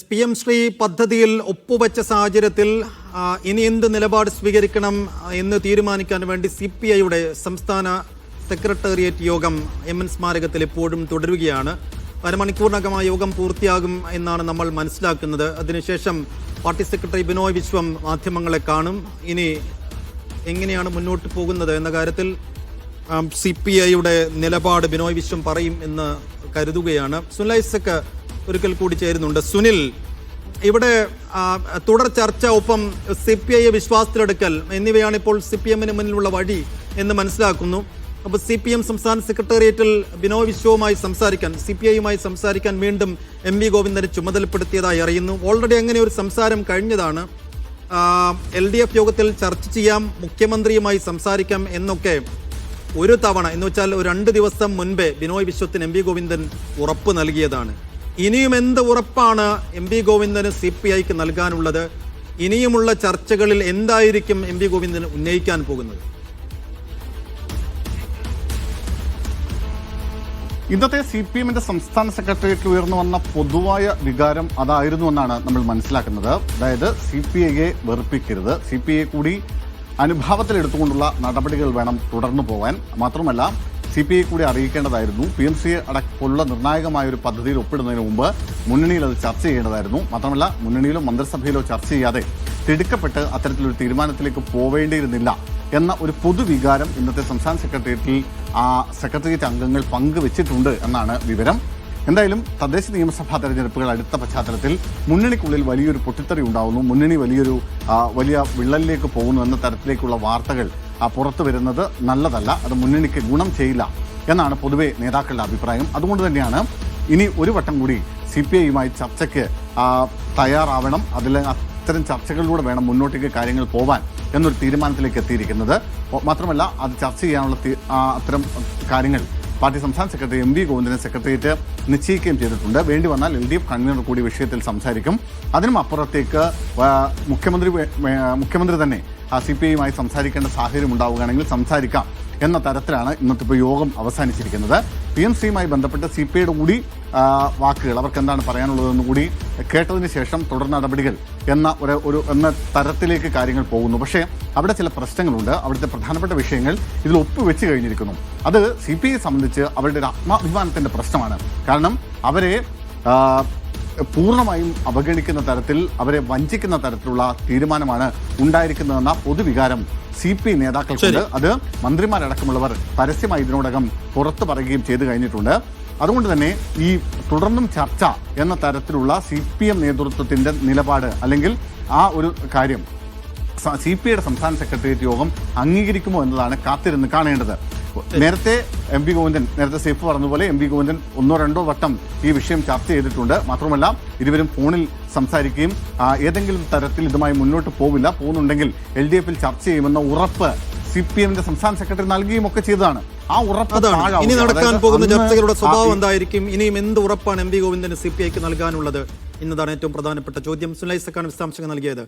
PM Shri പദ്ധതിയിൽ ഒപ്പുവെച്ച സാഹചര്യത്തിൽ ഇനി എന്ത് നിലപാട് സ്വീകരിക്കണം എന്ന് തീരുമാനിക്കാൻ വേണ്ടി CPIയുടെ സംസ്ഥാന സെക്രട്ടേറിയറ്റ് യോഗം MN സ്മാരകത്തിൽ ഇപ്പോഴും തുടരുകയാണ്. അരമണിക്കൂറിനകം ആ യോഗം പൂർത്തിയാകും എന്നാണ് നമ്മൾ മനസ്സിലാക്കുന്നത്. അതിനുശേഷം പാർട്ടി സെക്രട്ടറി ബിനോയ് വിശ്വം മാധ്യമങ്ങളെ കാണും. ഇനി എങ്ങനെയാണ് മുന്നോട്ട് പോകുന്നത് എന്ന കാര്യത്തിൽ CPIയുടെ നിലപാട് ബിനോയ് വിശ്വം പറയും എന്ന് കരുതുകയാണ്. സുനിൽ ഐസക് ഒരിക്കൽ കൂടി ചേരുന്നുണ്ട്. സുനിൽ, ഇവിടെ തുടർ ചർച്ച, ഒപ്പം CPI വിശ്വാസത്തിലെടുക്കൽ എന്നിവയാണ് ഇപ്പോൾ CPMന് മുന്നിലുള്ള വഴി എന്ന് മനസ്സിലാക്കുന്നു. അപ്പോൾ CPM സംസ്ഥാന സെക്രട്ടേറിയറ്റിൽ ബിനോയ് വിശ്വവുമായി സംസാരിക്കാൻ, CPIയുമായി സംസാരിക്കാൻ വീണ്ടും MV ഗോവിന്ദനെ ചുമതലപ്പെടുത്തിയതായി അറിയുന്നു. ഓൾറെഡി അങ്ങനെ ഒരു സംസാരം കഴിഞ്ഞതാണ്. LDF യോഗത്തിൽ ചർച്ച ചെയ്യാം, മുഖ്യമന്ത്രിയുമായി സംസാരിക്കാം എന്നൊക്കെ ഒരു തവണ, എന്ന് വെച്ചാൽ ഒരു 2 ദിവസം മുൻപേ ബിനോയ് വിശ്വത്തിന് MV ഗോവിന്ദൻ ഉറപ്പ് നൽകിയതാണ്. ഇനിയും എന്ത് ഉറപ്പാണ് MV ഗോവിന്ദന് CPIക്ക് നൽകാനുള്ളത്? ഇനിയുമുള്ള ചർച്ചകളിൽ എന്തായിരിക്കും MV ഗോവിന്ദൻ ഉന്നയിക്കാൻ പോകുന്നത്? ഇന്നത്തെ CPMന്റെ സംസ്ഥാന സെക്രട്ടേറിയറ്റിൽ ഉയർന്നു വന്ന പൊതുവായ വികാരം അതായിരുന്നു എന്നാണ് നമ്മൾ മനസ്സിലാക്കുന്നത്. അതായത് CPIയെ വെറുപ്പിക്കരുത്, CPIയെ കൂടി അനുഭാവത്തിലെടുത്തുകൊണ്ടുള്ള നടപടികൾ വേണം തുടർന്നു പോകാൻ. മാത്രമല്ല CPI കൂടി അറിയിക്കേണ്ടതായിരുന്നു. PMC അടക്കമുള്ള നിർണായകമായ ഒരു പദ്ധതിയിൽ ഒപ്പിടുന്നതിന് മുമ്പ് മുന്നണിയിൽ അത് ചർച്ച ചെയ്യേണ്ടതായിരുന്നു. മാത്രമല്ല മുന്നണിയിലോ മന്ത്രിസഭയിലോ ചർച്ച ചെയ്യാതെ തിടുക്കപ്പെട്ട് അത്തരത്തിലൊരു തീരുമാനത്തിലേക്ക് പോവേണ്ടിയിരുന്നില്ല എന്ന ഒരു പൊതുവികാരം ഇന്നത്തെ സംസ്ഥാന സെക്രട്ടേറിയറ്റിൽ സെക്രട്ടേറിയറ്റ് അംഗങ്ങൾ പങ്കുവച്ചിട്ടുണ്ട് എന്നാണ് വിവരം. എന്തായാലും തദ്ദേശ നിയമസഭാ തെരഞ്ഞെടുപ്പുകൾ അടുത്ത പശ്ചാത്തലത്തിൽ മുന്നണിക്കുള്ളിൽ വലിയൊരു പൊട്ടിത്തെറി ഉണ്ടാകുന്നു, മുന്നണി വലിയ വിള്ളലിലേക്ക് പോകുന്നു എന്ന തരത്തിലേക്കുള്ള വാർത്തകൾ പുറത്തു വരുന്നത് നല്ലതല്ല. അത് മുന്നണിക്ക് ഗുണം ചെയ്യില്ല എന്നാണ് പൊതുവെ നേതാക്കളുടെ അഭിപ്രായം. അതുകൊണ്ട് തന്നെയാണ് ഇനി ഒരു വട്ടം കൂടി CPIയുമായി ചർച്ചയ്ക്ക് തയ്യാറാവണം, അത്തരം ചർച്ചകളിലൂടെ വേണം മുന്നോട്ടേക്ക് കാര്യങ്ങൾ പോവാൻ എന്നൊരു തീരുമാനത്തിലേക്ക് എത്തിയിരിക്കുന്നത്. മാത്രമല്ല അത് ചർച്ച ചെയ്യാനുള്ള അത്തരം കാര്യങ്ങൾ പാർട്ടി സംസ്ഥാന സെക്രട്ടറി MV ഗോവിന്ദനെ സെക്രട്ടേറിയറ്റ് നിശ്ചയിക്കുകയും ചെയ്തിട്ടുണ്ട്. വേണ്ടി വന്നാൽ LDF കൺവീനർ കൂടി വിഷയത്തിൽ സംസാരിക്കും. അതിനും അപ്പുറത്തേക്ക് മുഖ്യമന്ത്രി തന്നെ CPIയുമായി സംസാരിക്കേണ്ട സാഹചര്യം ഉണ്ടാവുകയാണെങ്കിൽ സംസാരിക്കാം എന്ന തരത്തിലാണ് ഇന്നത്തെ ഇപ്പോൾ യോഗം അവസാനിച്ചിരിക്കുന്നത്. PMCയുമായി ബന്ധപ്പെട്ട് CPIയുടെ കൂടി വാക്കുകൾ, അവർക്ക് എന്താണ് പറയാനുള്ളതെന്ന് കൂടി കേട്ടതിന് ശേഷം തുടർ നടപടികൾ എന്ന തരത്തിലേക്ക് കാര്യങ്ങൾ പോകുന്നു. പക്ഷേ അവിടെ ചില പ്രശ്നങ്ങളുണ്ട്. അവിടുത്തെ പ്രധാനപ്പെട്ട വിഷയങ്ങൾ ഇതിൽ ഒപ്പുവെച്ച് കഴിഞ്ഞിരിക്കുന്നു. അത് CPIയെ സംബന്ധിച്ച് അവരുടെ ഒരു ആത്മാഭിമാനത്തിൻ്റെ പ്രശ്നമാണ്. കാരണം അവരെ പൂർണ്ണമായും അവഗണിക്കുന്ന തരത്തിൽ, അവരെ വഞ്ചിക്കുന്ന തരത്തിലുള്ള തീരുമാനമാണ് ഉണ്ടായിരിക്കുന്നതെന്ന പൊതുവികാരം CPI നേതാക്കൾക്കുണ്ട്. അത് മന്ത്രിമാരടക്കമുള്ളവർ പരസ്യമായി ഇതിനോടകം പുറത്തു പറയുകയും ചെയ്തു കഴിഞ്ഞിട്ടുണ്ട്. അതുകൊണ്ട് തന്നെ ഈ തുടർന്നും ചർച്ച എന്ന തരത്തിലുള്ള CPM നേതൃത്വത്തിന്റെ നിലപാട്, അല്ലെങ്കിൽ ആ ഒരു കാര്യം CPIയുടെ സംസ്ഥാന സെക്രട്ടേറിയറ്റ് യോഗം അംഗീകരിക്കുമോ എന്നതാണ് കാത്തിരുന്ന് കാണേണ്ടത്. നേരത്തെ MV ഗോവിന്ദൻ, നേരത്തെ സേഫ് പറഞ്ഞതുപോലെ MV ഗോവിന്ദൻ 1-2 വട്ടം ഈ വിഷയം ചർച്ച ചെയ്തിട്ടുണ്ട്. മാത്രമല്ല ഇരുവരും ഫോണിൽ സംസാരിക്കുകയും ഏതെങ്കിലും തരത്തിൽ ഇതുമായി മുന്നോട്ട് പോകുന്നുണ്ടെങ്കിൽ LDFൽ ചർച്ച ചെയ്യുമെന്ന ഉറപ്പ് CPMന്റെ സംസ്ഥാന സെക്രട്ടറി നൽകുകയും ഒക്കെ ചെയ്തതാണ്. ആ ഉറപ്പ് ഇനി നടക്കാൻ പോകുന്ന ചർച്ചകളുടെ സ്വഭാവം എന്തായിരിക്കും? ഇനിയും എന്ത് ഉറപ്പാണ് MV ഗോവിന്ദന് CPIക്ക് നൽകാനുള്ളത് എന്നതാണ് ഏറ്റവും പ്രധാനപ്പെട്ട ചോദ്യം. സുനിൽ ഐസക്കാണ് വിശദാംശങ്ങൾ നൽകിയത്.